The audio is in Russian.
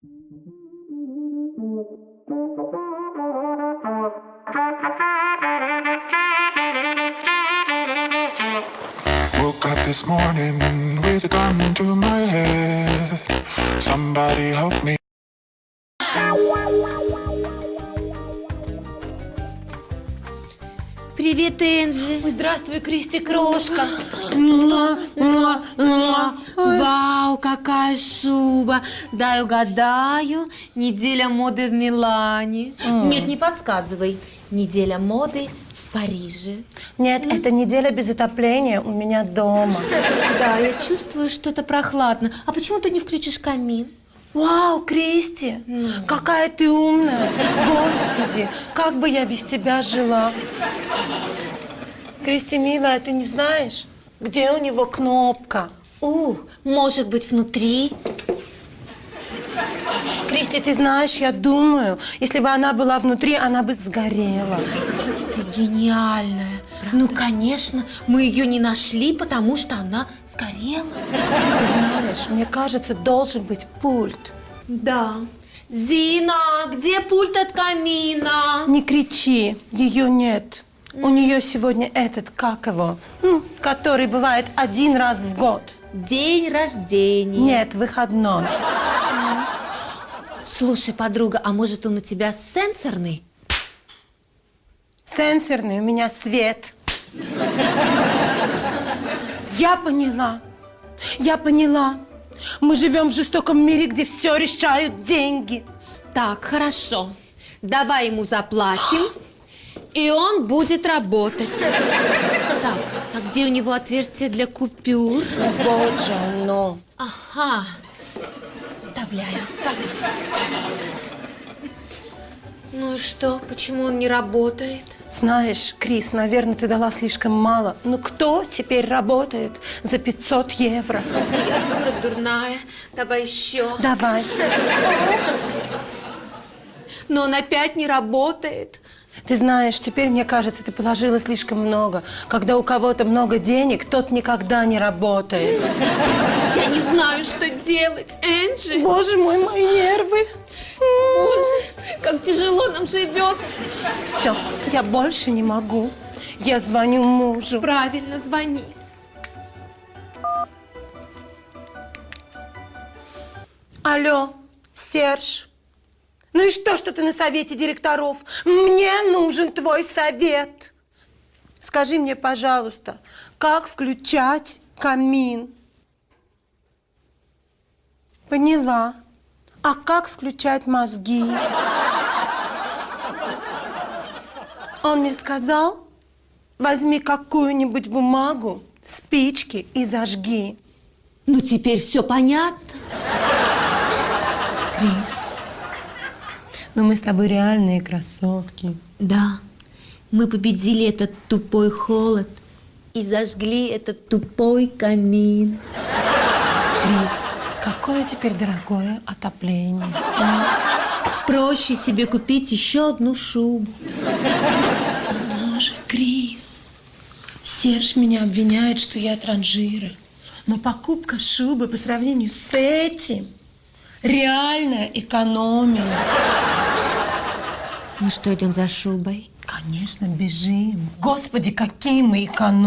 Woke up this morning with a gun to my head. Somebody help me. Привет, Энджи. Здравствуй, Кристи, крошка. Вау, какая шуба. Дай угадаю. Неделя моды в Милане. Нет, не подсказывай. Неделя моды в Париже. Нет, это неделя без отопления у меня дома. Да, я чувствую, что это прохладно. А почему ты не включишь камин? Вау, Кристи, какая ты умная. Господи, как бы я без тебя жила. Кристи, милая, ты не знаешь, где у него кнопка? Может быть, внутри? Кристи, ты знаешь, я думаю, если бы она была внутри, она бы сгорела. Ты гениальная. Ну, конечно, мы ее не нашли, потому что она сгорела. Ты знаешь, мне кажется, должен быть пульт. Да. Зина, где пульт от камина? Не кричи, ее нет. У нее сегодня этот, как его, который бывает один раз в год. День рождения. Нет, выходной. Слушай, подруга, а может он у тебя сенсорный? Сенсорный, у меня свет. Я поняла. Мы живем в жестоком мире, где все решают деньги. Так, хорошо. Давай ему заплатим, и он будет работать. Так, а где у него отверстие для купюр? Вот же оно. Ага. Вставляю. Ну и что? Почему он не работает? Знаешь, Крис, наверное, ты дала слишком мало. Но кто теперь работает за 500 евро? Я дура дурная. Давай еще. Давай. Но он опять не работает. Ты знаешь, теперь, мне кажется, ты положила слишком много. Когда у кого-то много денег, тот никогда не работает. Я не знаю, что делать, Энджи. Боже мой, мои нервы. Боже, как тяжело нам живется. Все, я больше не могу. Я звоню мужу. Правильно, звони. Алло, Серж. Ну и что ты на совете директоров? Мне нужен твой совет. Скажи мне, пожалуйста, как включать камин? Поняла. А как включать мозги? Он мне сказал, возьми какую-нибудь бумагу, спички и зажги. Ну, теперь все понятно. Крис, ну мы с тобой реальные красотки. Да, мы победили этот тупой холод и зажгли этот тупой камин. Крис, какое теперь дорогое отопление. Проще себе купить еще одну шубу. Боже, Крис, Серж меня обвиняет, что я транжира. Но покупка шубы по сравнению с этим реальная экономия. Ну что, идем за шубой? Конечно, бежим. Господи, какие мы экономим.